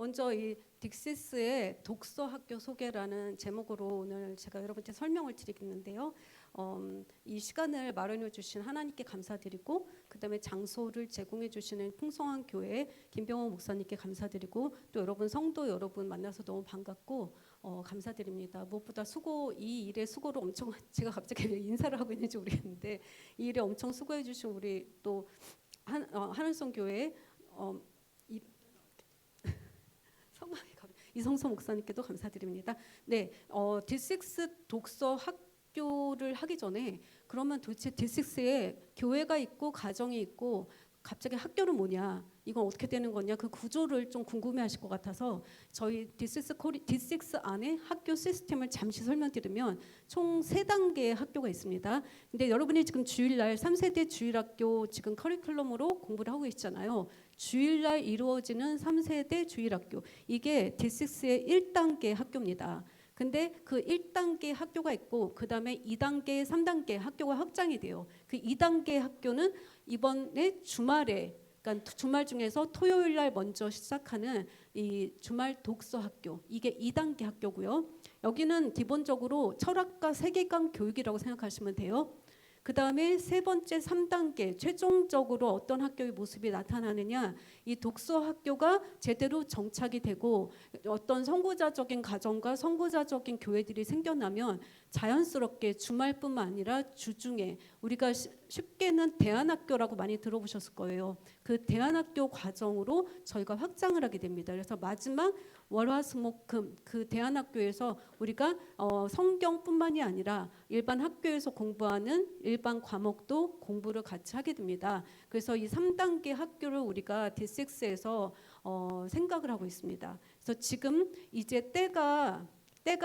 먼저 이 딕시스의 독서 학교 소개라는 제목으로 오늘 제가 여러분께 설명을 드리겠는데요. 이 시간을 마련해 주신 하나님께 감사드리고, 그다음에 장소를 제공해 주시는 풍성한 교회 김병호 목사님께 감사드리고, 또 여러분 성도 여러분 만나서 너무 반갑고 감사드립니다. 무엇보다 이 일에 수고를 엄청, 제가 갑자기 왜 인사를 하고 있는지 모르겠는데, 이 일에 엄청 수고해 주신 우리 또 하늘성 교회 이성서 목사님께도 감사드립니다. 네, D6 독서 학교를 하기 전에 그러면 도대체 D6에 교회가 있고 가정이 있고 갑자기 학교는 뭐냐, 이건 어떻게 되는 거냐, 그 구조를 좀 궁금해하실 것 같아서 저희 D6 안에 학교 시스템을 잠시 설명드리면 총 3단계의 학교가 있습니다. 근데 여러분이 지금 주일날 3세대 주일학교 지금 커리큘럼으로 공부를 하고 계시잖아요. 주일날 이루어지는 3세대 주일학교, 이게 D6의 1단계 학교입니다. 근데 그 1단계 학교가 있고 그 다음에 2단계, 3단계 학교가 확장이 돼요. 그 2단계 학교는 이번에 주말에, 그러니까 주말 중에서 토요일 날 먼저 시작하는 이 주말 독서 학교, 이게 2단계 학교고요. 여기는 기본적으로 철학과 세계관 교육이라고 생각하시면 돼요. 그 다음에 세 번째 3단계, 최종적으로 어떤 학교의 모습이 나타나느냐, 이 독서 학교가 제대로 정착이 되고 어떤 선구자적인 가정과 선구자적인 교회들이 생겨나면 자연스럽게 주말뿐만 아니라 주중에, 우리가 쉽게는 대안학교라고 많이 들어보셨을 거예요. 그 대안학교 과정으로 저희가 확장을 하게 됩니다. 그래서 마지막 월화수목금 그 대안학교에서 우리가 성경뿐만이 아니라 일반 학교에서 공부하는 일반 과목도 공부를 같이 하게 됩니다. 그래서 이 3단계 학교를 우리가 D6에서 생각을 하고 있습니다. 그래서 지금 이제 때가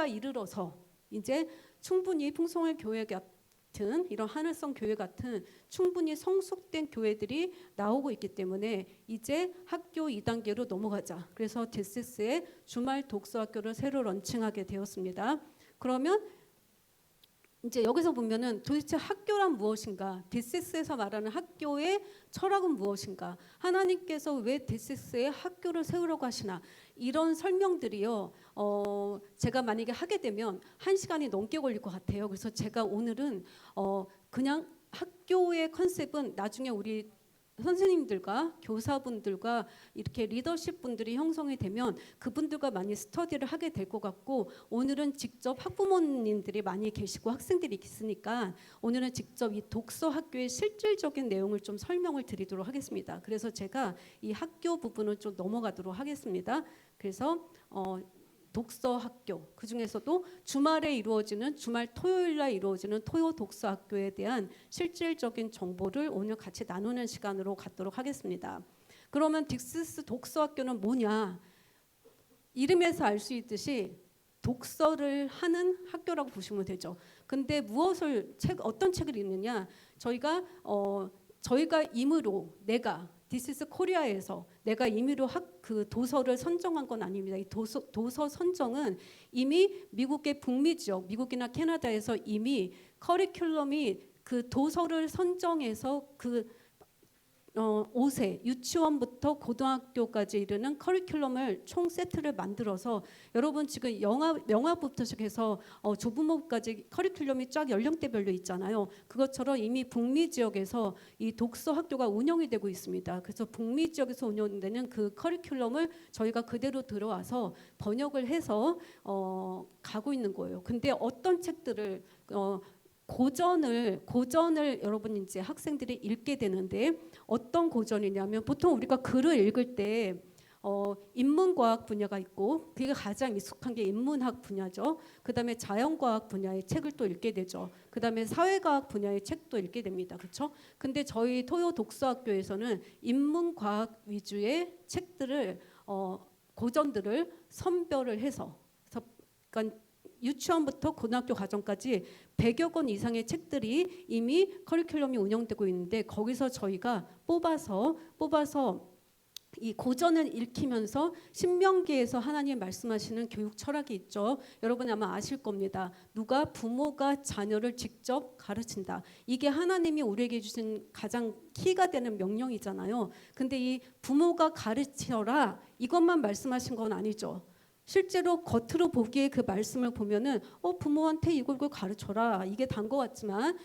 이르러서 이제 충분히 풍성한 교회 같은, 이런 하늘성 교회 같은 충분히 성숙된 교회들이 나오고 있기 때문에 이제 학교 2단계로 넘어가자. 그래서 D6의 주말 독서학교를 새로 런칭하게 되었습니다. 그러면 이제 여기서 보면은 도대체 학교란 무엇인가, D6에서 말하는 학교의 철학은 무엇인가, 하나님께서 왜 D6에 학교를 세우려고 하시나, 이런 설명들이요, 제가 만약에 하게 되면 1시간이 넘게 걸릴 것 같아요. 그래서 제가 오늘은 그냥 학교의 컨셉은 나중에 우리 선생님들과 교사분들과 이렇게 리더십 분들이 형성이 되면 그분들과 많이 스터디를 하게 될 것 같고, 오늘은 직접 학부모님들이 많이 계시고 학생들이 있으니까 오늘은 직접 이 독서 학교의 실질적인 내용을 좀 설명을 드리도록 하겠습니다. 그래서 제가 이 학교 부분을 좀 넘어가도록 하겠습니다. 그래서 독서 학교, 그 중에서도 주말에 이루어지는, 주말 토요일 날 이루어지는 토요 독서 학교에 대한 실질적인 정보를 오늘 같이 나누는 시간으로 갖도록 하겠습니다. 그러면 딕시스 독서 학교는 뭐냐? 이름에서 알 수 있듯이 독서를 하는 학교라고 보시면 되죠. 근데 어떤 책을 읽느냐? 저희가 임의로, 내가 디시스 코리아에서 내가 임의로 그 도서를 선정한 건 아닙니다. 이 도서 선정은 이미 미국의 북미 지역, 미국이나 캐나다에서 이미 커리큘럼이 그 도서를 선정해서 그 5세 유치원부터 고등학교까지 이르는 커리큘럼을 총 세트를 만들어서, 여러분 지금 영화부터 시작해서 조부모까지 커리큘럼이 쫙 연령대별로 있잖아요. 그것처럼 이미 북미 지역에서 이 독서 학교가 운영이 되고 있습니다. 그래서 북미 지역에서 운영되는 그 커리큘럼을 저희가 그대로 들어와서 번역을 해서 가고 있는 거예요. 근데 어떤 책들을 고전을 여러분 이제 학생들이 읽게 되는데, 어떤 고전이냐면, 보통 우리가 글을 읽을 때 인문과학 분야가 있고, 그게 가장 익숙한 게 인문학 분야죠. 그 다음에 자연과학 분야의 책을 또 읽게 되죠. 그 다음에 사회과학 분야의 책도 읽게 됩니다. 그렇죠? 근데 저희 토요 독서학교에서는 인문과학 위주의 책들을 고전들을 선별을 해서, 그러니까 유치원부터 고등학교 과정까지 100여 권 이상의 책들이 이미 커리큘럼이 운영되고 있는데, 거기서 저희가 뽑아서 이 고전을 읽히면서 신명기에서 하나님 말씀하시는 교육 철학이 있죠. 여러분 아마 아실 겁니다. 누가 부모가 자녀를 직접 가르친다. 이게 하나님이 우리에게 주신 가장 키가 되는 명령이잖아요. 근데 이 부모가 가르쳐라 이것만 말씀하신 건 아니죠. 실제로 겉으로 보기에 그 말씀을 보면은 부모한테 이걸 가르쳐라 이게 단 것 같지만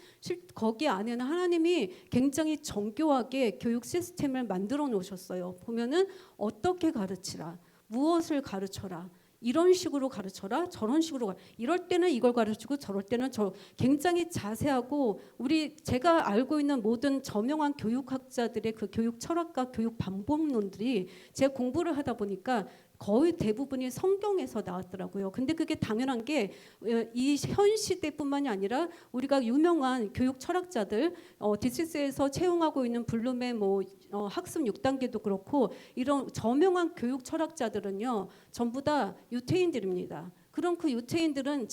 거기 안에는 하나님이 굉장히 정교하게 교육 시스템을 만들어 놓으셨어요. 보면은 어떻게 가르치라, 무엇을 가르쳐라, 이런 식으로 가르쳐라, 저런 식으로 이럴 때는 이걸 가르치고 저럴 때는 굉장히 자세하고 제가 알고 있는 모든 저명한 교육학자들의 그 교육 철학과 교육 방법론들이 제 공부를 하다 보니까 거의 대부분이 성경에서 나왔더라고요. 근데 그게 당연한 게 이 현 시대뿐만이 아니라 우리가 유명한 교육 철학자들 디스스에서 채용하고 있는 블룸의 학습 6단계도 그렇고 이런 저명한 교육 철학자들은요 전부 다 유태인들입니다. 그럼 그 유태인들은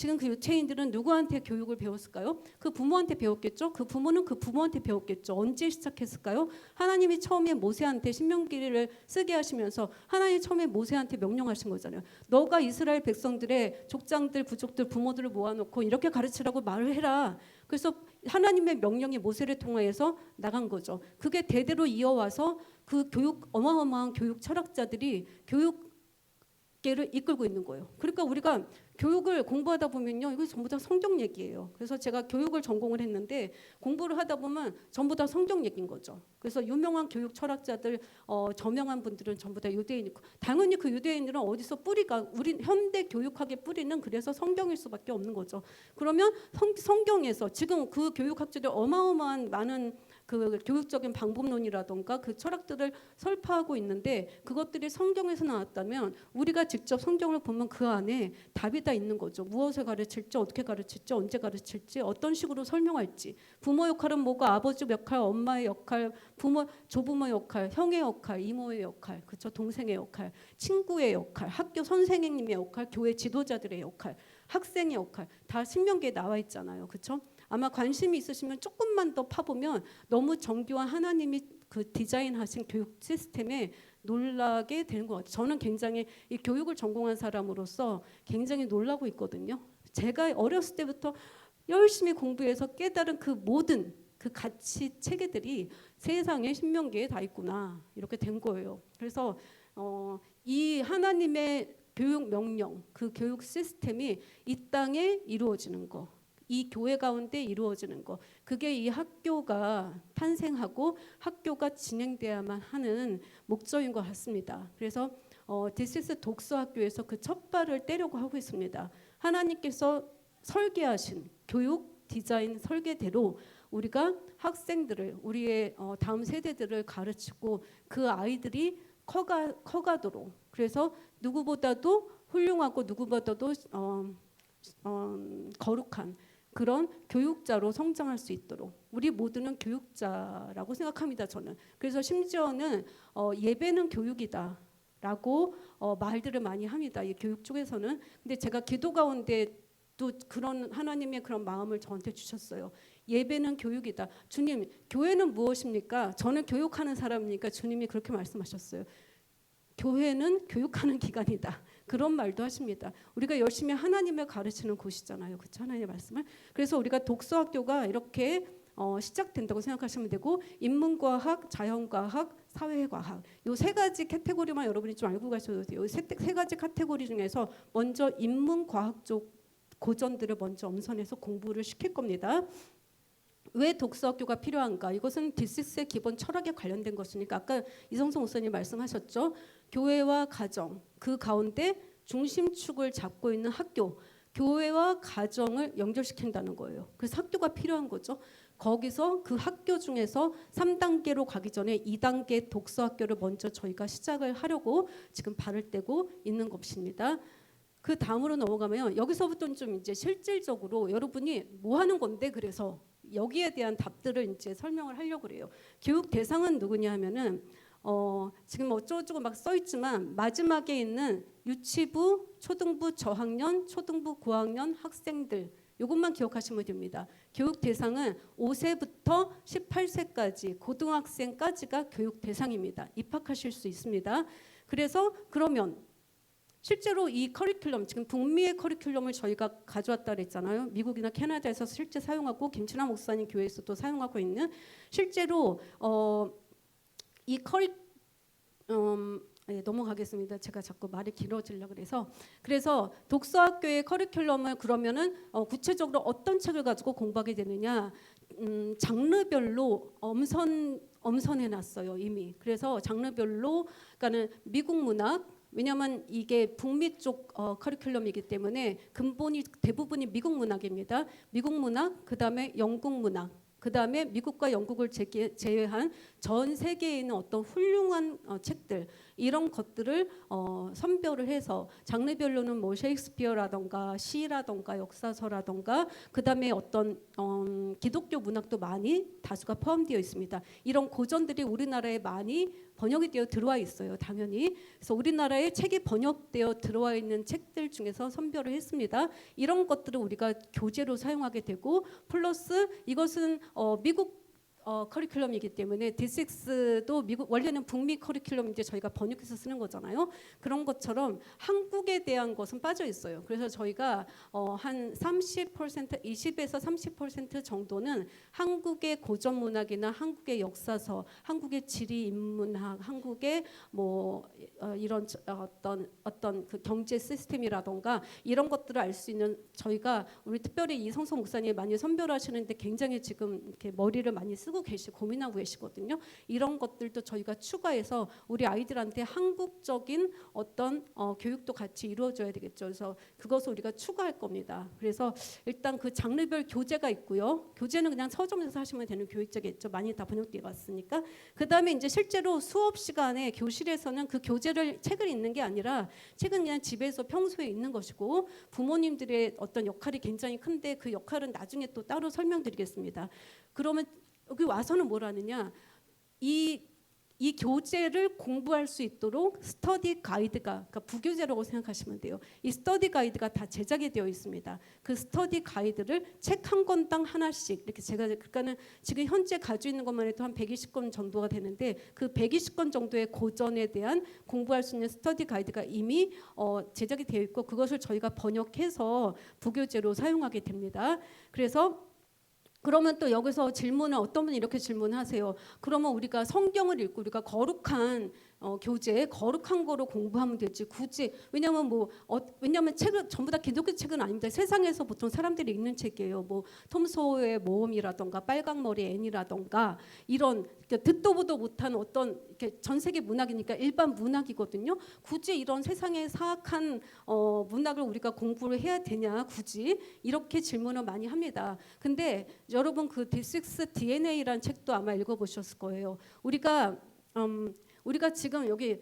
누구한테 교육을 배웠을까요? 그 부모한테 배웠겠죠. 그 부모는 그 부모한테 배웠겠죠. 언제 시작했을까요? 하나님이 처음에 모세한테 신명기를 쓰게 하시면서 하나님이 처음에 모세한테 명령하신 거잖아요. 너가 이스라엘 백성들의 족장들, 부족들, 부모들을 모아놓고 이렇게 가르치라고 말을 해라. 그래서 하나님의 명령이 모세를 통하여서 나간 거죠. 그게 대대로 이어와서 그 어마어마한 교육 철학자들이 교육계를 이끌고 있는 거예요. 그러니까 우리가 교육을 공부하다 보면요, 이거 전부 다 성경 얘기예요. 그래서 제가 교육을 전공을 했는데 공부를 하다 보면 전부 다 성경 얘기인 거죠. 그래서 유명한 교육 철학자들, 저명한 분들은 전부 다 유대인이고, 당연히 그 유대인들은 어디서 뿌리가 우리 현대 교육학의 뿌리는 그래서 성경일 수밖에 없는 거죠. 그러면 성경에서 지금 그 교육학자들 어마어마한 많은 그 교육적인 방법론이라던가 그 철학들을 설파하고 있는데 그것들이 성경에서 나왔다면 우리가 직접 성경을 보면 그 안에 답이 다 있는 거죠. 무엇을 가르칠지, 어떻게 가르칠지, 언제 가르칠지, 어떤 식으로 설명할지. 부모 역할은 뭐고, 아버지 역할, 엄마의 역할, 조부모 역할, 형의 역할, 이모의 역할, 그렇죠? 동생의 역할, 친구의 역할, 학교 선생님의 역할, 교회 지도자들의 역할, 학생의 역할 다 신명기에 나와 있잖아요. 그렇죠? 아마 관심이 있으시면 조금만 더 파보면 너무 정교한 하나님이 그 디자인하신 교육 시스템에 놀라게 되는 것 같아요. 저는 굉장히 이 교육을 전공한 사람으로서 굉장히 놀라고 있거든요. 제가 어렸을 때부터 열심히 공부해서 깨달은 그 모든 그 가치 체계들이 세상에 신명기에 다 있구나 이렇게 된 거예요. 그래서 이 하나님의 교육 명령, 그 교육 시스템이 이 땅에 이루어지는 거, 이 교회 가운데 이루어지는 거, 그게 이 학교가 탄생하고 학교가 진행돼야만 하는 목적인 것 같습니다. 그래서 디스스 독서학교에서 그 첫 발을 떼려고 하고 있습니다. 하나님께서 설계하신 교육 디자인 설계대로 우리가 학생들을, 우리의 다음 세대들을 가르치고 그 아이들이 커가도록, 그래서 누구보다도 훌륭하고 누구보다도 거룩한 그런 교육자로 성장할 수 있도록 우리 모두는 교육자라고 생각합니다. 저는. 그래서 심지어는 예배는 교육이다라고 말들을 많이 합니다. 이 교육 쪽에서는. 근데 제가 기도 가운데 또 그런 하나님의 그런 마음을 저한테 주셨어요. 예배는 교육이다. 주님, 교회는 무엇입니까? 저는 교육하는 사람이니까 주님이 그렇게 말씀하셨어요. 교회는 교육하는 기관이다. 그런 말도 하십니다. 우리가 열심히 하나님을 가르치는 곳이잖아요. 그렇죠? 하나님의 말씀을. 그래서 우리가 독서학교가 이렇게 시작된다고 생각하시면 되고, 인문과학, 자연과학, 사회과학, 이 세 가지 카테고리만 여러분이 좀 알고 가셔도 돼요. 이 세 가지 카테고리 중에서 먼저 인문과학 쪽 고전들을 먼저 엄선해서 공부를 시킬 겁니다. 왜 독서학교가 필요한가? 이것은 디스스의 기본 철학에 관련된 것이니까 아까 이성성 목사님 말씀하셨죠. 교회와 가정, 그 가운데 중심축을 잡고 있는 학교, 교회와 가정을 연결시킨다는 거예요. 그래서 학교가 필요한 거죠. 거기서 그 학교 중에서 3단계로 가기 전에 2단계 독서학교를 먼저 저희가 시작을 하려고 지금 발을 떼고 있는 것입니다. 그 다음으로 넘어가면 여기서부터는 좀 이제 실질적으로 여러분이 뭐 하는 건데, 그래서 여기에 대한 답들을 이제 설명을 하려고 그래요. 교육 대상은 누구냐 하면은 지금 어쩌고저쩌고 막 써 있지만 마지막에 있는 유치부, 초등부 저학년, 초등부 고학년 학생들, 이것만 기억하시면 됩니다. 교육 대상은 5세부터 18세까지 고등학생까지가 교육 대상입니다. 입학하실 수 있습니다. 그래서 그러면 실제로 이 커리큘럼, 지금 북미의 커리큘럼을 저희가 가져왔다 그랬잖아요. 미국이나 캐나다에서 실제 사용하고 김춘하 목사님 교회에서도 사용하고 있는, 실제로 이 네, 넘어가겠습니다. 제가 자꾸 말이 길어지려고 그래서 독서학교의 커리큘럼을 그러면은 구체적으로 어떤 책을 가지고 공부하게 되느냐, 장르별로 엄선해놨어요 이미. 그래서 장르별로, 그러니까는 미국 문학, 왜냐하면 이게 북미 쪽 커리큘럼이기 때문에 근본이 대부분이 미국 문학입니다. 미국 문학, 그 다음에 영국 문학, 그 다음에 미국과 영국을 제외한 전 세계에 있는 어떤 훌륭한 책들, 이런 것들을 선별을 해서 장르별로는 뭐 셰익스피어라던가 시라던가 역사서라던가, 그 다음에 어떤 기독교 문학도 많이 다수가 포함되어 있습니다. 이런 고전들이 우리나라에 많이 번역이 되어 들어와 있어요, 당연히. 그래서 우리나라에 책이 번역되어 들어와 있는 책들 중에서 선별을 했습니다. 이런 것들을 우리가 교재로 사용하게 되고, 플러스 이것은 미국 커리큘럼이기 때문에 D6도 미국, 원래는 북미 커리큘럼인데 저희가 번역해서 쓰는 거잖아요. 그런 것처럼 한국에 대한 것은 빠져 있어요. 그래서 저희가 한 30%, 20에서 30% 정도는 한국의 고전 문학이나 한국의 역사서, 한국의 지리 인문학, 한국의 뭐 이런 어떤 그 경제 시스템이라던가 이런 것들을 알 수 있는, 저희가 우리 특별히 이성석 목사님이 많이 선별하시는데 굉장히 지금 이렇게 머리를 많이 쓰고 고민하고 계시거든요. 이런 것들도 저희가 추가해서 우리 아이들한테 한국적인 어떤 교육도 같이 이루어져야 되겠죠. 그래서 그것을 우리가 추가할 겁니다. 그래서 일단 그 장르별 교재가 있고요. 교재는 그냥 서점에서 하시면 되는 교육책이겠죠. 많이 다 번역되어 왔으니까. 그 다음에 이제 실제로 수업 시간에 교실에서는 그 교재를, 책을 읽는 게 아니라 책은 그냥 집에서 평소에 읽는 것이고, 부모님들의 어떤 역할이 굉장히 큰데 그 역할은 나중에 또 따로 설명드리겠습니다. 그러면 여기 와서는 뭘 하느냐, 이 교재를 공부할 수 있도록 스터디 가이드가, 그러니까 부교재라고 생각하시면 돼요. 이 스터디 가이드가 다 제작이 되어 있습니다. 그 스터디 가이드를 책 한 권당 하나씩 이렇게, 제가 그러니까는 지금 현재 가지고 있는 것만 해도 한 120권 정도가 되는데, 그 120권 정도의 고전에 대한 공부할 수 있는 스터디 가이드가 이미 제작이 되어 있고, 그것을 저희가 번역해서 부교재로 사용하게 됩니다. 그래서 그러면 또 여기서 질문을, 어떤 분이 이렇게 질문하세요. 그러면 우리가 성경을 읽고 우리가 거룩한 교재, 거룩한 거로 공부하면 되지 굳이, 왜냐면 왜냐면 책은 전부 다 기독교 책은 아닙니다. 세상에서 보통 사람들이 읽는 책이에요. 뭐 톰소의 모험이라던가 빨강머리 앤이라던가, 이런 듣도 보도 못한 어떤 이렇게 전 세계 문학이니까 일반 문학이거든요. 굳이 이런 세상의 사악한 문학을 우리가 공부를 해야 되냐, 굳이, 이렇게 질문을 많이 합니다. 근데 여러분 그 D6 DNA라는 책도 아마 읽어보셨을 거예요. 우리가 지금 여기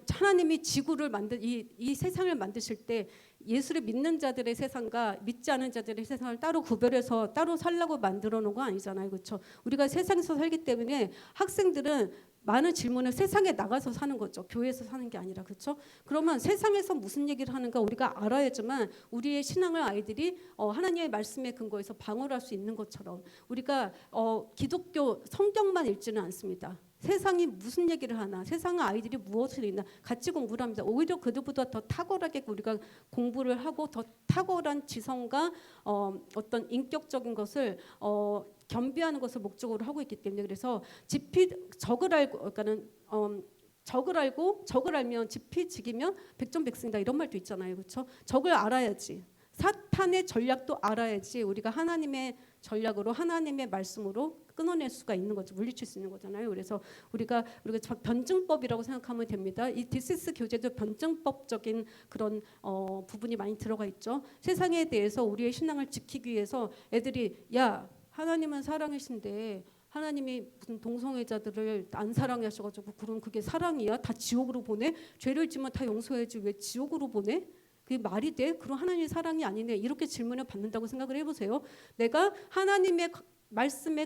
하나님이 지구를 이 세상을 만드실 때 예수를 믿는 자들의 세상과 믿지 않은 자들의 세상을 따로 구별해서 따로 살라고 만들어 놓은 거 아니잖아요, 그렇죠? 우리가 세상에서 살기 때문에 학생들은 많은 질문을 세상에 나가서 사는 거죠. 교회에서 사는 게 아니라, 그렇죠? 그러면 세상에서 무슨 얘기를 하는가 우리가 알아야지만 우리의 신앙을 아이들이 하나님의 말씀에 근거해서 방어할 수 있는 것처럼, 우리가 기독교 성경만 읽지는 않습니다. 세상이 무슨 얘기를 하나, 세상의 아이들이 무엇을 읽나 같이 공부를 합니다. 오히려 그들보다 더 탁월하게 우리가 공부를 하고, 더 탁월한 지성과 어떤 인격적인 것을 겸비하는 것을 목적으로 하고 있기 때문에, 그래서 적을 알고, 그러니까는 적을 알면 지피지기면 백전백승이다, 이런 말도 있잖아요, 그렇죠? 적을 알아야지, 사탄의 전략도 알아야지 우리가 하나님의 전략으로, 하나님의 말씀으로 끊어낼 수가 있는 거죠. 물리칠 수 있는 거잖아요. 그래서 우리가 변증법이라고 생각하면 됩니다. 이 디시스 교재도 변증법적인 그런 부분이 많이 들어가 있죠. 세상에 대해서 우리의 신앙을 지키기 위해서 애들이, 야, 하나님은 사랑이신데 하나님이 무슨 동성애자들을 안 사랑하셔가지고 그럼 그게 사랑이야? 다 지옥으로 보내? 죄를 지면 다 용서해야지 왜 지옥으로 보내? 그게 말이 돼? 그럼 하나님의 사랑이 아니네. 이렇게 질문을 받는다고 생각을 해보세요. 내가 하나님의 말씀에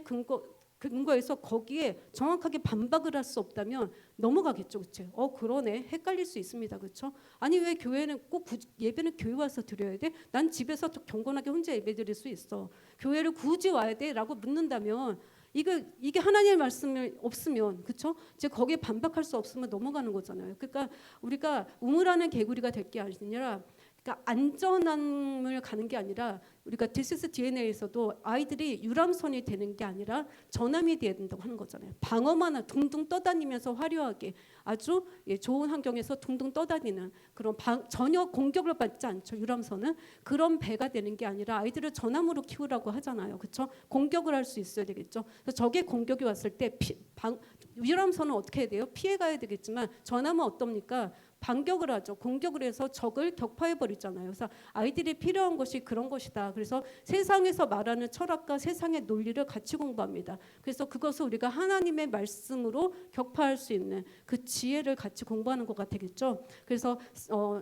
근거해서 거기에 정확하게 반박을 할 수 없다면 넘어가겠죠, 그렇죠? 그러네, 헷갈릴 수 있습니다, 그렇죠? 아니 왜 교회는 꼭 예배는 교회 와서 드려야 돼? 난 집에서 경건하게 혼자 예배 드릴 수 있어. 교회를 굳이 와야 돼?라고 묻는다면 이게 하나님의 말씀이 없으면, 그렇죠? 이제 거기에 반박할 수 없으면 넘어가는 거잖아요. 그러니까 우리가 우물하는 개구리가 될 게 아니라, 그러니까 안전함을 가는 게 아니라, 우리가 디시스 DNA에서도 아이들이 유람선이 되는 게 아니라 전함이 돼야 된다고 하는 거잖아요. 방어만 둥둥 떠다니면서 화려하게 아주 좋은 환경에서 둥둥 떠다니는 그런 전혀 공격을 받지 않죠. 유람선은 그런 배가 되는 게 아니라 아이들을 전함으로 키우라고 하잖아요. 그렇죠? 공격을 할 수 있어야 되겠죠. 그래서 적의 공격이 왔을 때 유람선은 어떻게 해야 돼요? 피해 가야 되겠지만 전함은 어떻습니까? 반격을 하죠. 공격을 해서 적을 격파해 버리잖아요. 그래서 아이들이 필요한 것이 그런 것이다. 그래서 세상에서 말하는 철학과 세상의 논리를 같이 공부합니다. 그래서 그것을 우리가 하나님의 말씀으로 격파할 수 있는 그 지혜를 같이 공부하는 것 같겠죠. 그래서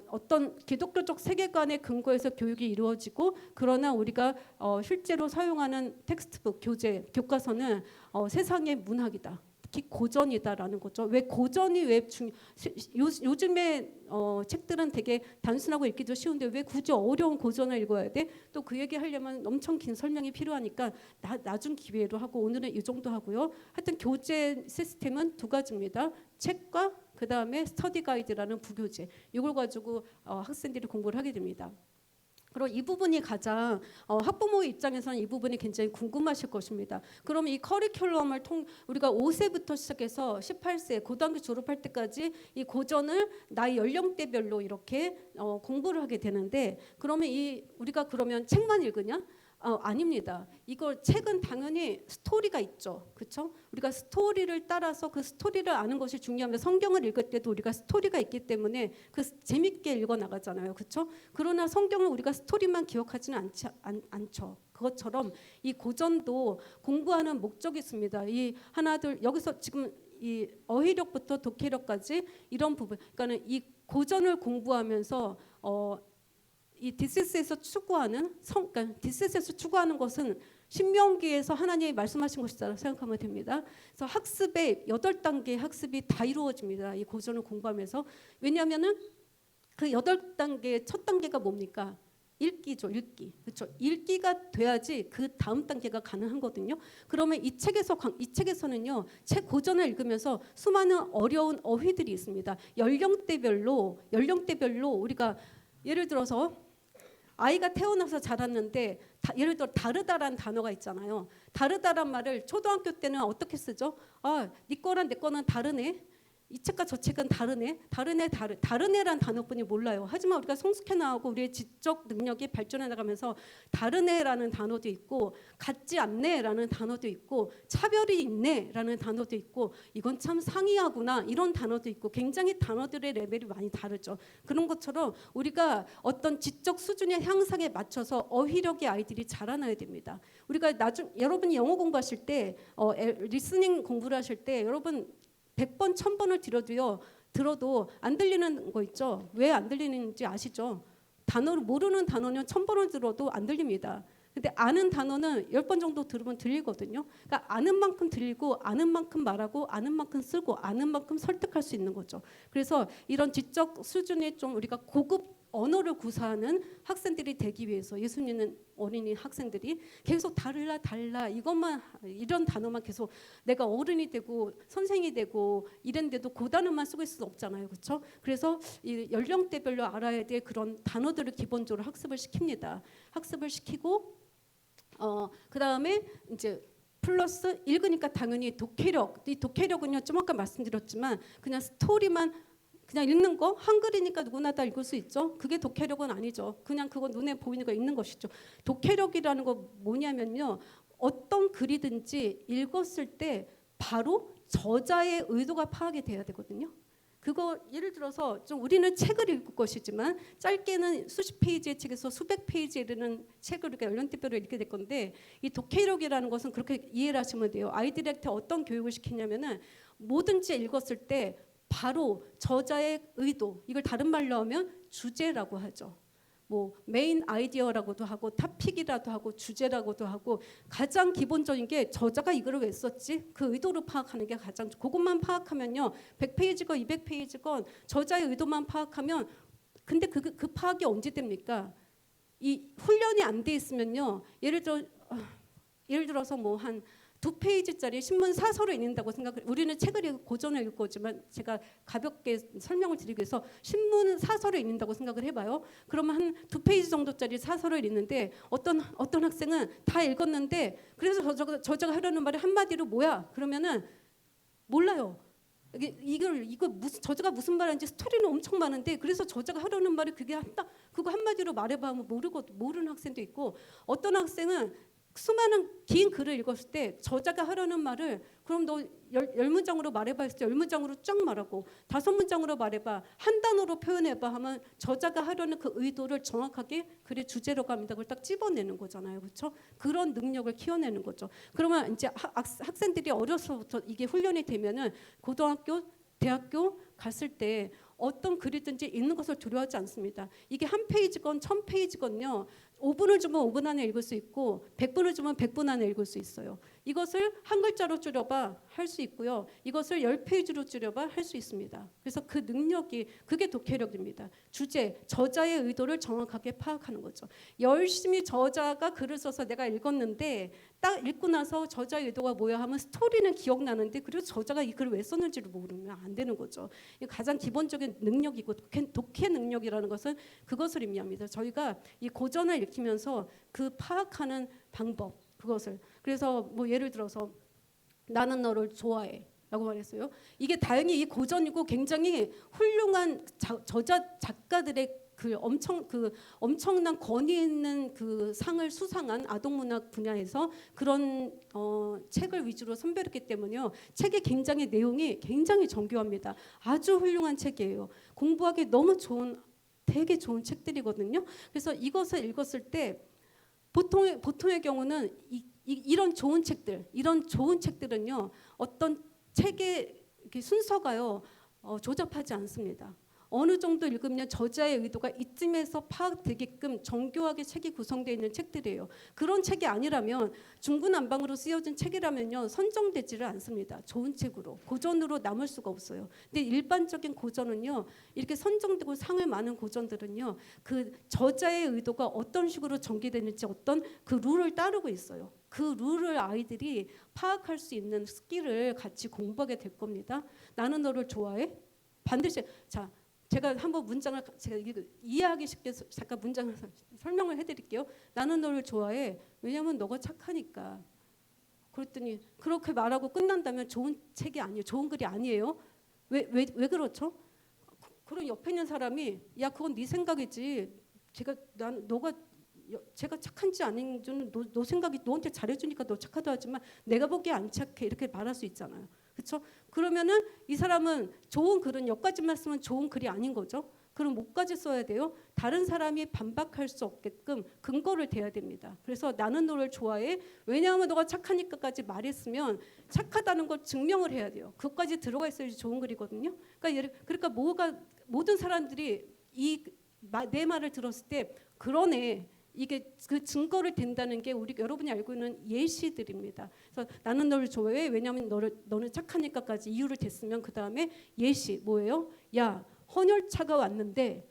어떤 기독교적 세계관의 근거에서 교육이 이루어지고, 그러나 우리가 실제로 사용하는 텍스트북, 교과서는 세상의 문학이다. 특히 고전이다라는 거죠. 왜 고전이 요즘에 책들은 되게 단순하고 읽기도 쉬운데 왜 굳이 어려운 고전을 읽어야 돼? 또 그 얘기 하려면 엄청 긴 설명이 필요하니까 나중 기회로 하고 오늘은 이 정도 하고요. 하여튼 교재 시스템은 두 가지입니다. 책과 그 다음에 스터디 가이드라는 부교재. 이걸 가지고 학생들이 공부를 하게 됩니다. 그리고 이 부분이 가장 학부모의 입장에서는 이 부분이 굉장히 궁금하실 것입니다. 그러면 이 커리큘럼을 우리가 5세부터 시작해서 18세 고등학교 졸업할 때까지 이 고전을 나이 연령대별로 이렇게 공부를 하게 되는데, 그러면 우리가 그러면 책만 읽으냐? 아닙니다. 이걸 책은 당연히 스토리가 있죠, 그렇죠? 우리가 스토리를 따라서 그 스토리를 아는 것이 중요한데, 성경을 읽을 때도 우리가 스토리가 있기 때문에 재밌게 읽어 나가잖아요, 그렇죠? 그러나 성경을 우리가 스토리만 기억하지는 않죠. 그것처럼 이 고전도 공부하는 목적이 있습니다. 이 하나둘 여기서 지금 이 어휘력부터 독해력까지 이런 부분, 그러니까는 이 고전을 공부하면서 이 디스스에서 추구하는 그러니까 디스스에서 추구하는 것은 신명기에서 하나님이 말씀하신 것이라고 생각하면 됩니다. 그래서 학습의 8단계 학습이 다 이루어집니다. 이 고전을 공부하면서. 왜냐하면은 그 8단계 첫 단계가 뭡니까? 읽기죠, 읽기. 그렇죠? 읽기가 돼야지 그 다음 단계가 가능하거든요. 그러면 이 책에서는요, 책 고전을 읽으면서 수많은 어려운 어휘들이 있습니다. 연령대별로 우리가 예를 들어서 아이가 태어나서 자랐는데 예를 들어 다르다란 단어가 있잖아요. 다르다란 말을 초등학교 때는 어떻게 쓰죠? 네 거랑 내 거는 다르네. 이 책과 저 책은 다르네. 다르네란 단어뿐이 몰라요. 하지만 우리가 성숙해 나가고 우리의 지적 능력이 발전해 나가면서 다르네라는 단어도 있고, 같지 않네라는 단어도 있고, 차별이 있네라는 단어도 있고, 이건 참 상이하구나 이런 단어도 있고, 굉장히 단어들의 레벨이 많이 다르죠. 그런 것처럼 우리가 어떤 지적 수준의 향상에 맞춰서 어휘력의 아이들이 자라나야 됩니다. 우리가 여러분이 영어 공부하실 때 리스닝 공부를 하실 때 여러분 100번 1000번을 들어도 안 들리는 거 있죠. 왜 안 들리는지 아시죠? 단어를 모르는 단어는 1000번을 들어도 안 들립니다. 근데 아는 단어는 10번 정도 들으면 들리거든요. 그러니까 아는 만큼 들리고, 아는 만큼 말하고, 아는 만큼 쓰고, 아는 만큼 설득할 수 있는 거죠. 그래서 이런 지적 수준이 좀 우리가 고급 언어를 구사하는 학생들이 되기 위해서 예수님은 어린이 학생들이 계속 달라 이것만, 이런 단어만 계속, 내가 어른이 되고 선생이 되고 이랬는데도 그 단어만 쓰고 있을 수 없잖아요, 그렇죠? 그래서 이 연령대별로 알아야 될 그런 단어들을 기본적으로 학습을 시킵니다. 학습을 시키고 그 다음에 이제 플러스 읽으니까 당연히 독해력. 이 독해력은요, 좀 아까 말씀드렸지만 그냥 스토리만 그냥 읽는 거, 한글이니까 누구나 다 읽을 수 있죠. 그게 독해력은 아니죠. 그냥 그거 눈에 보이는 거 읽는 것이죠. 독해력이라는 거 뭐냐면요, 어떤 글이든지 읽었을 때 바로 저자의 의도가 파악이 돼야 되거든요. 그거 예를 들어서 좀 우리는 책을 읽을 것이지만 짧게는 수십 페이지의 책에서 수백 페이지에 이르는 책을 이렇게 연령대별로 읽게 될 건데, 이 독해력이라는 것은 그렇게 이해를 하시면 돼요. 아이들한테 어떤 교육을 시키냐면은 뭐든지 읽었을 때 바로 저자의 의도, 이걸 다른 말로 하면 주제라고 하죠. 뭐 메인 아이디어라고도 하고 토픽이라도 하고 주제라고도 하고 가장 기본적인 게 저자가 이거를 왜 썼지? 그 의도를 파악하는 게 가장 그것만 파악하면요. 100페이지건 200페이지건 저자의 의도만 파악하면 근데 그 파악이 언제 됩니까? 이 훈련이 안 돼 있으면요. 예를 들어서 뭐 한 2페이지짜리 신문 사설을 읽는다고 생각을 우리는 책을 읽고 고전을 읽을 거지만 제가 가볍게 설명을 드리기 위해서 신문 사설을 읽는다고 생각을 해봐요. 그러면 한 2페이지 정도짜리 사설을 읽는데 어떤 학생은 다 읽었는데 그래서 저자가 하려는 말이 한마디로 뭐야? 그러면은 몰라요. 이거 무슨 저자가 무슨 말하는지 스토리는 엄청 많은데 그래서 저자가 하려는 말이 그거 한마디로 말해봐 하면 모르는 학생도 있고 어떤 학생은 수많은 긴 글을 읽었을 때 저자가 하려는 말을 그럼 너 10문장으로 말해봐 했을 때 10문장으로 쫙 말하고 5문장으로 말해봐 한 단어로 표현해봐 하면 저자가 하려는 그 의도를 정확하게 글의 주제라고 합니다. 그걸 딱 집어내는 거잖아요. 그렇죠? 그런 능력을 키워내는 거죠. 그러면 이제 학생들이 어려서부터 이게 훈련이 되면은 고등학교, 대학교 갔을 때 어떤 글이든지 읽는 것을 두려워하지 않습니다. 이게 한 페이지건 1000페이지건요. 5분을 주면 5분 안에 읽을 수 있고 100분을 주면 100분 안에 읽을 수 있어요. 이것을 한 글자로 줄여봐 할 수 있고요. 이것을 10페이지로 줄여봐 할 수 있습니다. 그래서 그 능력이 그게 독해력입니다. 주제, 저자의 의도를 정확하게 파악하는 거죠. 열심히 저자가 글을 써서 내가 읽었는데 딱 읽고 나서 저자의 의도가 뭐야 하면 스토리는 기억나는데 그리고 저자가 이 글을 왜 썼는지를 모르면 안 되는 거죠. 가장 기본적인 능력이고 독해 능력이라는 것은 그것을 의미합니다. 저희가 이 고전을 읽히면서 그 파악하는 방법 그것을 그래서 뭐 예를 들어서 나는 너를 좋아해 라고 말했어요. 이게 다행히 이 고전이고 굉장히 훌륭한 작가들의 그 엄청난 권위 있는 그 상을 수상한 아동문학 분야에서 그런 책을 위주로 선별했기 때문에요. 책의 굉장히 내용이 굉장히 정교합니다. 아주 훌륭한 책이에요. 공부하기 너무 되게 좋은 책들이거든요. 그래서 이것을 읽었을 때 보통의 경우는 이런 좋은 책들은요. 어떤 책의 순서가요. 조잡하지 않습니다. 어느 정도 읽으면 저자의 의도가 이쯤에서 파악되게끔 정교하게 책이 구성되어 있는 책들이에요. 그런 책이 아니라면 중구난방으로 쓰여진 책이라면요. 선정되지를 않습니다. 좋은 책으로 고전으로 남을 수가 없어요. 근데 일반적인 고전은요. 이렇게 선정되고 상을 많은 고전들은요. 그 저자의 의도가 어떤 식으로 전개되는지 어떤 그 룰을 따르고 있어요. 그 룰을 아이들이 파악할 수 있는 스킬을 같이 공부하게 될 겁니다. 나는 너를 좋아해? 반드시 제가 한번 문장을 제가 이해하기 쉽게 잠깐 문장을 설명을 해드릴게요. 나는 너를 좋아해. 왜냐하면 너가 착하니까. 그랬더니 그렇게 말하고 끝난다면 좋은 책이 아니에요. 좋은 글이 아니에요. 왜 그렇죠? 그럼 옆에 있는 사람이 야 그건 네 생각이지. 제가 착한지 아닌지는 너 생각이 너한테 잘해주니까 너 착하다 하지만 내가 보기에 안 착해 이렇게 말할 수 있잖아요. 그렇죠? 그러면은 이 사람은 좋은 글은 여기까지만 쓰면 좋은 글이 아닌 거죠. 그럼 뭐까지 써야 돼요? 다른 사람이 반박할 수 없게끔 근거를 대야 됩니다. 그래서 나는 너를 좋아해. 왜냐하면 너가 착하니까까지 말했으면 착하다는 걸 증명을 해야 돼요. 그것까지 들어가 있어야지 좋은 글이거든요. 그러니까 모든 사람들이 내 말을 들었을 때 그러네. 이게 그 증거를 댄다는 게 여러분이 알고 있는 예시들입니다. 그래서 나는 너를 좋아해. 왜냐하면 너는 착하니까까지 이유를 댔으면 그 다음에 예시 뭐예요? 야 헌혈차가 왔는데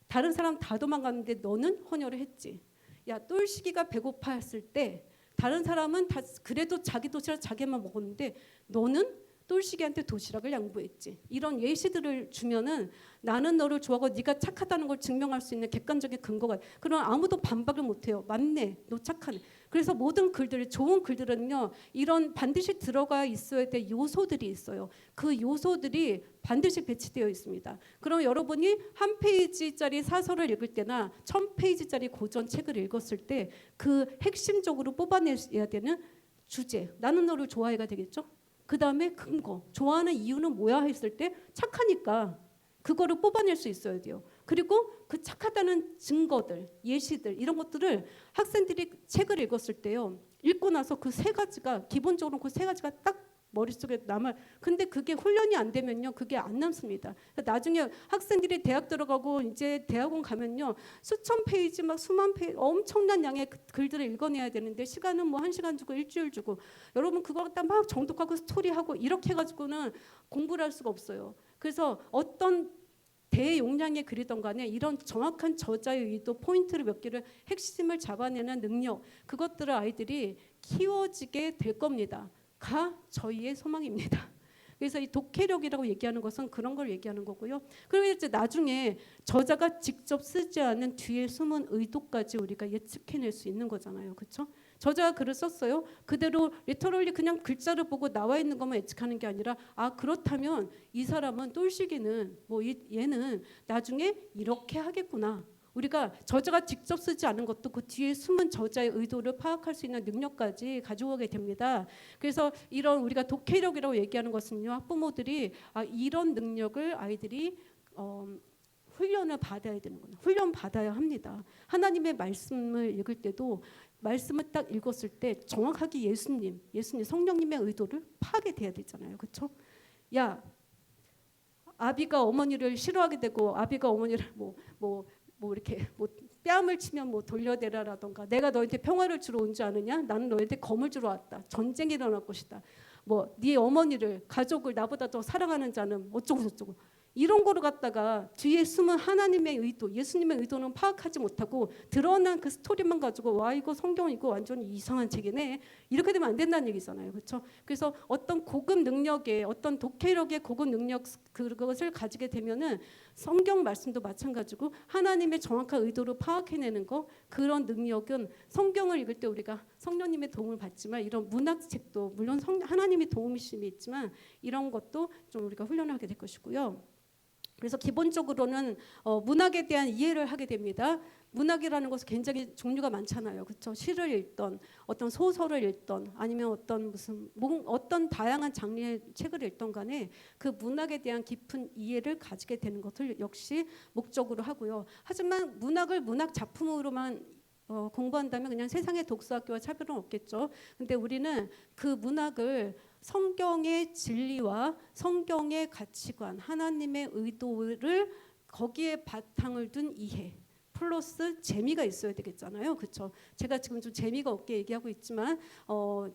다른 사람 다 도망갔는데 너는 헌혈을 했지. 야 똘시기가 배고파했을 때 다른 사람은 다 그래도 자기 도시락 자기만 먹었는데 너는 똘시기한테 도시락을 양보했지. 이런 예시들을 주면은 나는 너를 좋아하고 네가 착하다는 걸 증명할 수 있는 객관적인 근거가 그럼 아무도 반박을 못해요. 맞네. 너 착하네. 그래서 모든 글들 좋은 글들은요. 이런 반드시 들어가 있어야 될 요소들이 있어요. 그 요소들이 반드시 배치되어 있습니다. 그럼 여러분이 한 페이지짜리 사설을 읽을 때나 1000페이지짜리 고전 책을 읽었을 때 그 핵심적으로 뽑아내야 되는 주제 나는 너를 좋아해가 되겠죠. 그 다음에 근거 좋아하는 이유는 뭐야 했을 때 착하니까 그거를 뽑아낼 수 있어야 돼요. 그리고 그 착하다는 증거들 예시들 이런 것들을 학생들이 책을 읽었을 때요 읽고 나서 그 세 가지가 기본적으로 그 세 가지가 딱 머릿속에 남아. 근데 그게 훈련이 안 되면요, 그게 안 남습니다. 나중에 학생들이 대학 들어가고 이제 대학원 가면요, 수천 페이지 막 수만 페이지 엄청난 양의 글들을 읽어내야 되는데 시간은 뭐 1시간 주고 일주일 주고, 여러분 그거 갖다 막 정독하고 스토리하고 이렇게 해가지고는 공부를 할 수가 없어요. 그래서 어떤 대용량의 글이던 간에 이런 정확한 저자의 의도 포인트를 몇 개를 핵심을 잡아내는 능력, 그것들을 아이들이 키워지게 될 겁니다. 가 저희의 소망입니다. 그래서 이 독해력이라고 얘기하는 것은 그런 걸 얘기하는 거고요. 그리고 이제 나중에 저자가 직접 쓰지 않은 뒤에 숨은 의도까지 우리가 예측해낼 수 있는 거잖아요. 그렇죠? 저자가 글을 썼어요. 그대로 리터럴리 그냥 글자를 보고 나와 있는 것만 예측하는 게 아니라, 아 그렇다면 이 사람은 똘식이는 뭐 얘는 나중에 이렇게 하겠구나. 우리가 저자가 직접 쓰지 않은 것도 그 뒤에 숨은 저자의 의도를 파악할 수 있는 능력까지 가지고 오게 됩니다. 그래서 이런 우리가 독해력이라고 얘기하는 것은요, 학부모들이 이런 능력을 아이들이 훈련을 받아야 되는구나. 훈련 받아야 합니다. 하나님의 말씀을 읽을 때도 말씀을 딱 읽었을 때 정확하게 예수님 성령님의 의도를 파악이 돼야 되잖아요. 그렇죠? 야, 아비가 어머니를 싫어하게 되고 아비가 어머니를 뭐 이렇게 뭐 뺨을 치면 뭐 돌려대라라던가, 내가 너한테 평화를 주러 온 줄 아느냐? 나는 너한테 검을 주러 왔다. 전쟁이 일어날 것이다. 뭐 네 어머니를 가족을 나보다 더 사랑하는 자는 어쩌고 저쩌고, 이런 거를 갖다가 뒤에 숨은 하나님의 의도, 예수님의 의도는 파악하지 못하고 드러난 그 스토리만 가지고 와 이거 성경 이거 완전히 이상한 책이네, 이렇게 되면 안 된다는 얘기잖아요. 그렇죠? 그래서 어떤 고급 능력의 어떤 독해력의 고급 능력, 그것을 가지게 되면은 성경 말씀도 마찬가지고 하나님의 정확한 의도를 파악해내는 거, 그런 능력은 성경을 읽을 때 우리가 성령님의 도움을 받지만, 이런 문학책도 물론 하나님의 도움이심이 있지만 이런 것도 좀 우리가 훈련하게 될 것이고요. 그래서 기본적으로는 문학에 대한 이해를 하게 됩니다. 문학이라는 것은 굉장히 종류가 많잖아요. 그렇죠? 시를 읽던, 어떤 소설을 읽던, 아니면 어떤 다양한 장르의 책을 읽던 간에 그 문학에 대한 깊은 이해를 가지게 되는 것을 역시 목적으로 하고요. 하지만 문학을 문학 작품으로만 공부한다면 그냥 세상의 독서학교와 차별은 없겠죠. 근데 우리는 그 문학을 성경의 진리와 성경의 가치관, 하나님의 의도를 거기에 바탕을 둔 이해 플러스 재미가 있어야 되겠잖아요. 그렇죠? 제가 지금 좀 재미가 없게 얘기하고 있지만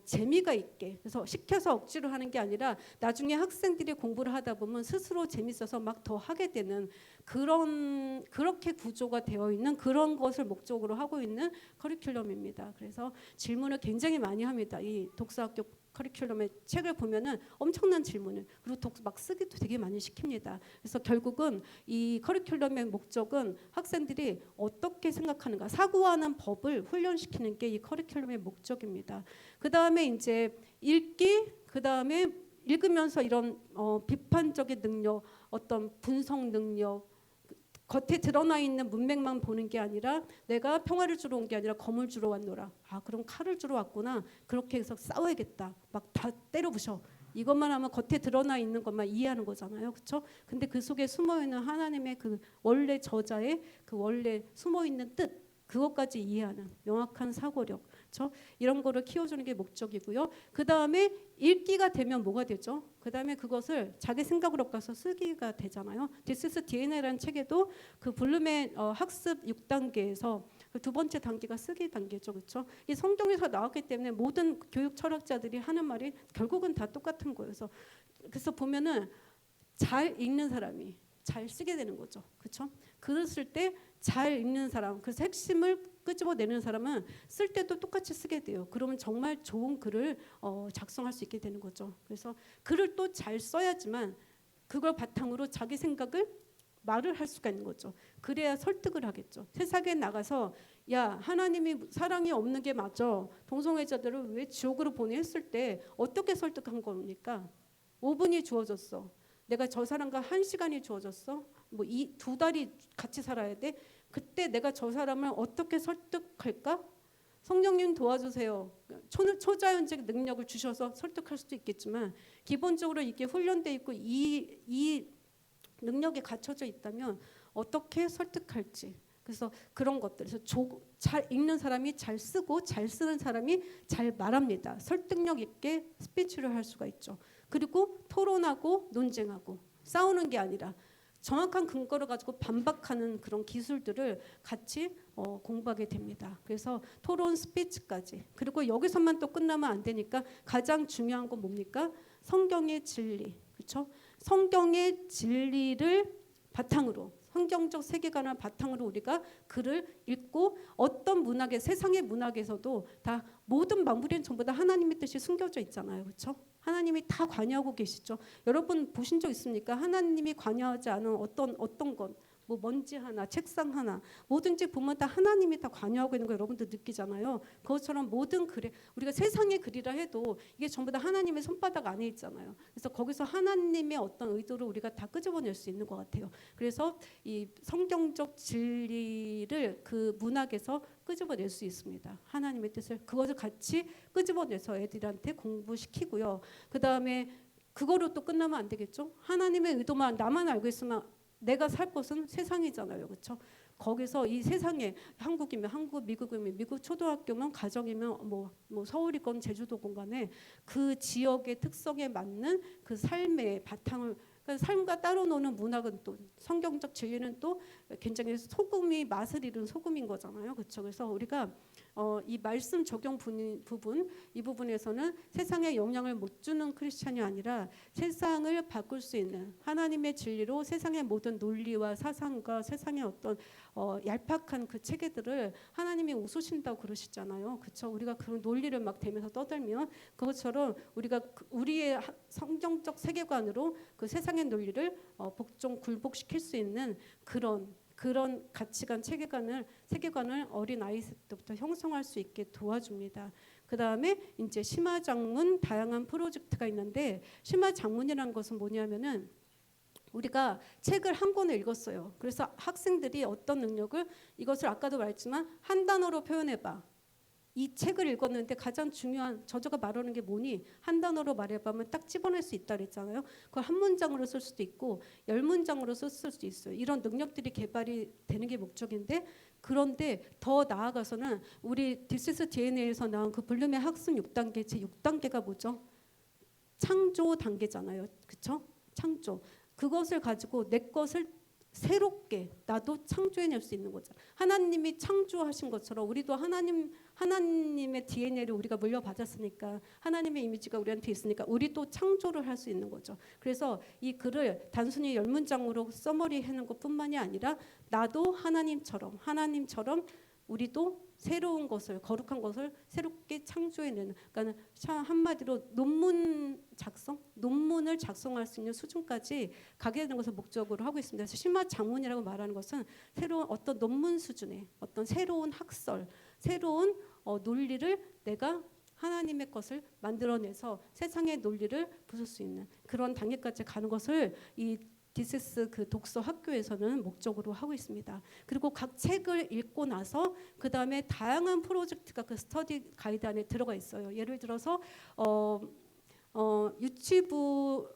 재미가 있게, 그래서 시켜서 억지로 하는 게 아니라 나중에 학생들이 공부를 하다 보면 스스로 재밌어서 막 더 하게 되는 그렇게 구조가 되어 있는 그런 것을 목적으로 하고 있는 커리큘럼입니다. 그래서 질문을 굉장히 많이 합니다. 이 독서학교 커리큘럼의 책을 보면은 엄청난 질문을, 그리고 막 쓰기도 되게 많이 시킵니다. 그래서 결국은 이 커리큘럼의 목적은 학생들이 어떻게 생각하는가, 사고하는 법을 훈련시키는 게 이 커리큘럼의 목적입니다. 그 다음에 이제 읽기, 그 다음에 읽으면서 이런 비판적인 능력, 어떤 분석 능력, 겉에 드러나 있는 문맥만 보는 게 아니라 내가 평화를 주러 온 게 아니라 검을 주러 왔노라. 아 그럼 칼을 주러 왔구나. 그렇게 해서 싸워야겠다. 막 다 때려 부셔. 이것만 하면 겉에 드러나 있는 것만 이해하는 거잖아요. 그렇죠? 근데 그 속에 숨어 있는 하나님의 그 원래 저자의 그 원래 숨어 있는 뜻, 그것까지 이해하는 명확한 사고력, 그렇죠? 이런 거를 키워주는 게 목적이고요. 그 다음에 읽기가 되면 뭐가 되죠? 그 다음에 그것을 자기 생각으로 가서 쓰기가 되잖아요. This is DNA라는 책에도 그 블룸의 학습 6단계에서 그 두 번째 단계가 쓰기 단계죠, 그렇죠? 이 성경에서 나왔기 때문에 모든 교육 철학자들이 하는 말이 결국은 다 똑같은 거예요. 그래서 보면은 잘 읽는 사람이 잘 쓰게 되는 거죠, 그렇죠? 글을 쓸 때 잘 읽는 사람, 그래서 핵심을 끄집어내는 사람은 쓸 때도 똑같이 쓰게 돼요. 그러면 정말 좋은 글을 작성할 수 있게 되는 거죠. 그래서 글을 또 잘 써야지만 그걸 바탕으로 자기 생각을 말을 할 수가 있는 거죠. 그래야 설득을 하겠죠. 세상에 나가서 야 하나님이 사랑이 없는 게 맞아, 동성애자들을 왜 지옥으로 보내 했을 때 어떻게 설득한 겁니까? 5분이 주어졌어. 내가 저 사람과 1시간이 주어졌어. 뭐 이 2달이 같이 살아야 돼. 그때 내가 저 사람을 어떻게 설득할까? 성령님 도와주세요. 초자연적 능력을 주셔서 설득할 수도 있겠지만 기본적으로 이게 훈련돼 있고 이 능력이 갖춰져 있다면 어떻게 설득할지, 그래서 그런 것들, 그래서 잘 읽는 사람이 잘 쓰고 잘 쓰는 사람이 잘 말합니다. 설득력 있게 스피치를 할 수가 있죠. 그리고 토론하고 논쟁하고 싸우는 게 아니라 정확한 근거를 가지고 반박하는 그런 기술들을 같이 공부하게 됩니다. 그래서 토론 스피치까지. 그리고 여기서만 또 끝나면 안 되니까 가장 중요한 건 뭡니까? 성경의 진리. 그렇죠? 성경의 진리를 바탕으로, 성경적 세계관을 바탕으로 우리가 글을 읽고 어떤 문학에, 세상의 문학에서도 다 모든 만물에는 전부 다 하나님의 뜻이 숨겨져 있잖아요. 그렇죠? 하나님이 다 관여하고 계시죠. 여러분 보신 적 있습니까? 하나님이 관여하지 않은 어떤 것, 뭐 먼지 하나, 책상 하나, 뭐든지 보면 다 하나님이 다 관여하고 있는 거 여러분들 느끼잖아요. 그것처럼 모든 글에, 우리가 세상의 글이라 해도 이게 전부 다 하나님의 손바닥 안에 있잖아요. 그래서 거기서 하나님의 어떤 의도를 우리가 다 끄집어낼 수 있는 것 같아요. 그래서 이 성경적 진리를 그 문학에서 끄집어낼 수 있습니다. 하나님의 뜻을, 그것을 같이 끄집어내서 애들한테 공부시키고요. 그 다음에 그거로 또 끝나면 안 되겠죠. 하나님의 의도만 나만 알고 있으면 내가 살 곳은 세상이잖아요. 그렇죠? 거기서 이 세상에 한국이면 한국, 미국이면 미국, 초등학교면 가정이면 뭐 서울이건 제주도건 간에 그 지역의 특성에 맞는 그 삶의 바탕을, 그러니까 삶과 따로 노는 문학은 또 성경적 진리는 또 굉장히 소금이 맛을 잃은 소금인 거잖아요. 그렇죠? 그래서 우리가 이 말씀 적용 부분 이 부분에서는 세상에 영향을 못 주는 크리스찬이 아니라 세상을 바꿀 수 있는 하나님의 진리로 세상의 모든 논리와 사상과 세상의 어떤 얄팍한 그 체계들을 하나님이 웃으신다고 그러시잖아요. 그렇죠? 우리가 그런 논리를 막 대면서 떠들면 그것처럼 우리가 우리의 성경적 세계관으로 그 세상의 논리를 복종 굴복시킬 수 있는 그런 가치관 세계관을 어린 아이 때부터 형성할 수 있게 도와줍니다. 그 다음에 이제 심화장문 다양한 프로젝트가 있는데, 심화장문이라는 것은 뭐냐면은 우리가 책을 한 권을 읽었어요. 그래서 학생들이 어떤 능력을, 이것을 아까도 말했지만 한 단어로 표현해봐. 이 책을 읽었는데 가장 중요한, 저자가 말하는 게 뭐니? 한 단어로 말해보면 딱 집어낼 수 있다 그랬잖아요. 그걸 한 문장으로 쓸 수도 있고 10문장으로 쓸 수도 있어요. 이런 능력들이 개발이 되는 게 목적인데, 그런데 더 나아가서는 우리 디스스 DNA에서 나온 그 블룸의 학습 6단계, 제 6단계가 뭐죠? 창조 단계잖아요. 그렇죠? 창조. 그것을 가지고 내 것을 새롭게 나도 창조해낼 수 있는 거죠. 하나님이 창조하신 것처럼 우리도 하나님의 DNA를 우리가 물려받았으니까, 하나님의 이미지가 우리한테 있으니까 우리도 창조를 할 수 있는 거죠. 그래서 이 글을 단순히 10문장으로 서머리하는 것뿐만이 아니라 나도 하나님처럼 우리도 새로운 것을, 거룩한 것을 새롭게 창조해내는, 그러니까 한마디로 논문을 작성할 수 있는 수준까지 가게 되는 것을 목적으로 하고 있습니다. 그래서 심화장문이라고 말하는 것은 새로운 어떤 논문 수준의 어떤 새로운 학설, 새로운 논리를 내가 하나님의 것을 만들어내서 세상의 논리를 부술 수 있는 그런 단계까지 가는 것을 이 디스스 그 독서 학교에서는 목적으로 하고 있습니다. 그리고 각 책을 읽고 나서 그 다음에 다양한 프로젝트가 그 스터디 가이드 안에 들어가 있어요. 예를 들어서 유치부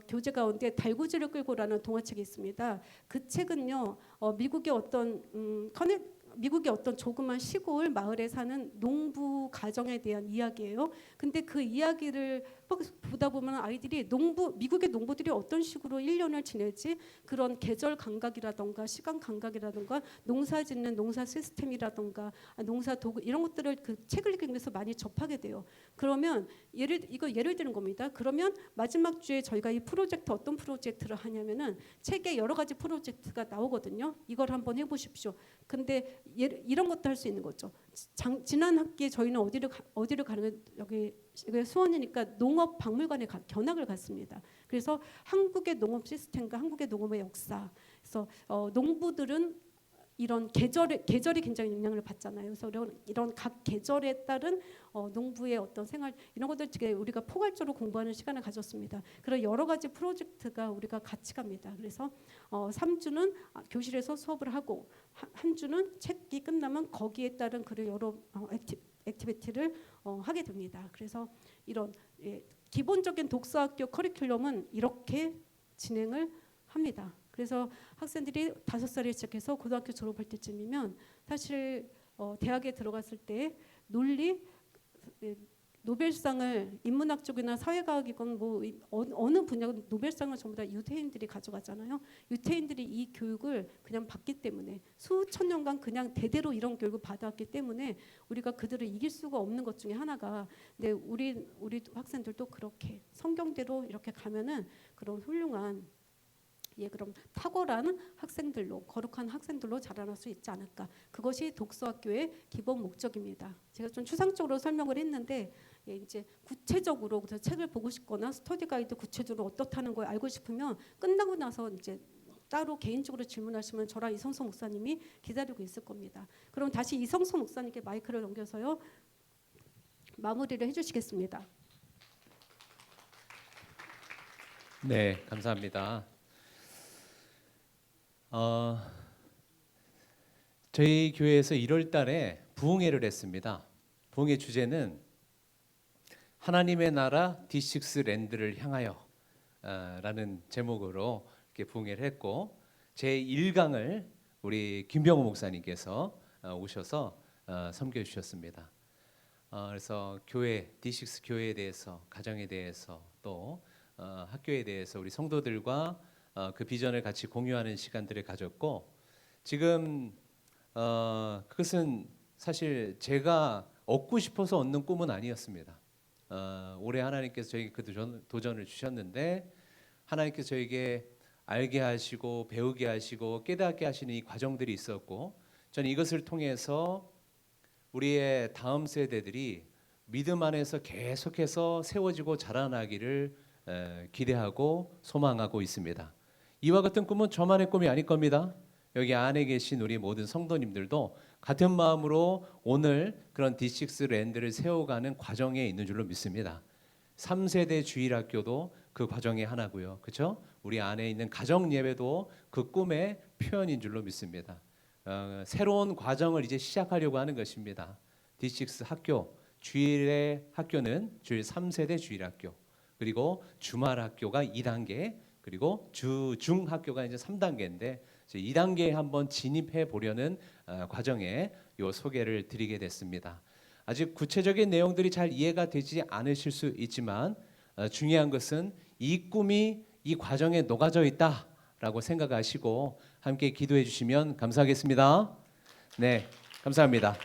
교재 가운데 달구지를 끌고라는 동화책이 있습니다. 그 책은요, 미국의 어떤 조그만 시골 마을에 사는 농부 가정에 대한 이야기예요. 근데 그 이야기를 보다 보면 아이들이 미국의 농부들이 어떤 식으로 1년을 지내지, 그런 계절 감각이라던가 시간 감각이라던가 농사짓는 농사 시스템이라던가 농사 도구, 이런 것들을 그 책을 읽으면서 많이 접하게 돼요. 그러면 예를 드는 겁니다. 그러면 마지막 주에 저희가 이 프로젝트, 어떤 프로젝트를 하냐면은 책에 여러 가지 프로젝트가 나오거든요. 이걸 한번 해보십시오. 근데 이런 것도 할 수 있는 거죠. 지난 학기에 저희는 어디를 가는, 여기 수원이니까 농업박물관에 견학을 갔습니다. 그래서 한국의 농업 시스템과 한국의 농업의 역사, 그래서 농부들은 이런 계절이 굉장히 영향을 받잖아요. 그래서 이런 각 계절에 따른 농부의 어떤 생활, 이런 것들 우리가 포괄적으로 공부하는 시간을 가졌습니다. 그런 여러 가지 프로젝트가 우리가 같이 갑니다. 그래서 3주는 교실에서 수업을 하고 한 주는 책이 끝나면 거기에 따른 그런 여러 액티비티를 하게 됩니다. 그래서 이런 기본적인 독서학교 커리큘럼은 이렇게 진행을 합니다. 그래서 학생들이 5살에 시작해서 고등학교 졸업할 때쯤이면 사실 대학에 들어갔을 때 논리, 노벨상을 인문학 쪽이나 사회과학이건 뭐 어느 분야 노벨상을 전부 다 유태인들이 가져가잖아요. 유태인들이 이 교육을 그냥 받기 때문에 수천 년간 그냥 대대로 이런 교육을 받아왔기 때문에 우리가 그들을 이길 수가 없는 것 중에 하나가. 근데 우리 학생들도 그렇게 성경대로 이렇게 가면은 그런 훌륭한 그럼 탁월한 학생들로, 거룩한 학생들로 자라날 수 있지 않을까. 그것이 독서학교의 기본 목적입니다. 제가 좀 추상적으로 설명을 했는데 이제 구체적으로 그래서 책을 보고 싶거나 스터디 가이드 구체적으로 어떻다는 걸 알고 싶으면 끝나고 나서 이제 따로 개인적으로 질문하시면 저랑 이성서 목사님이 기다리고 있을 겁니다. 그럼 다시 이성서 목사님께 마이크를 넘겨서요 마무리를 해주시겠습니다. 네, 감사합니다. 저희 교회에서 1월 달에 부흥회를 했습니다. 부흥회 주제는 하나님의 나라 D6 랜드를 향하여 라는 제목으로 이렇게 부흥회를 했고, 제 1강을 우리 김병호 목사님께서 오셔서 섬겨 주셨습니다. 그래서 교회, D6 교회에 대해서, 가정에 대해서, 또 학교에 대해서 우리 성도들과 그 비전을 같이 공유하는 시간들을 가졌고, 지금 그것은 사실 제가 얻고 싶어서 얻는 꿈은 아니었습니다. 올해 하나님께서 저에게 그 도전을 주셨는데, 하나님께서 저에게 알게 하시고 배우게 하시고 깨닫게 하시는 이 과정들이 있었고, 저는 이것을 통해서 우리의 다음 세대들이 믿음 안에서 계속해서 세워지고 자라나기를 기대하고 소망하고 있습니다. 이와 같은 꿈은 저만의 꿈이 아닐 겁니다. 여기 안에 계신 우리 모든 성도님들도 같은 마음으로 오늘 그런 D6 랜드를 세워가는 과정에 있는 줄로 믿습니다. 3세대 주일학교도 그 과정의 하나고요. 그렇죠? 우리 안에 있는 가정 예배도 그 꿈의 표현인 줄로 믿습니다. 새로운 과정을 이제 시작하려고 하는 것입니다. D6 학교, 주일의 학교는 주일 3세대 주일학교, 그리고 주말 학교가 2단계, 그리고 중 학교가 이제 3단계인데 2단계에 한번 진입해 보려는 과정에 요 소개를 드리게 됐습니다. 아직 구체적인 내용들이 잘 이해가 되지 않으실 수 있지만 중요한 것은 이 꿈이 이 과정에 녹아져 있다라고 생각하시고 함께 기도해 주시면 감사하겠습니다. 네, 감사합니다.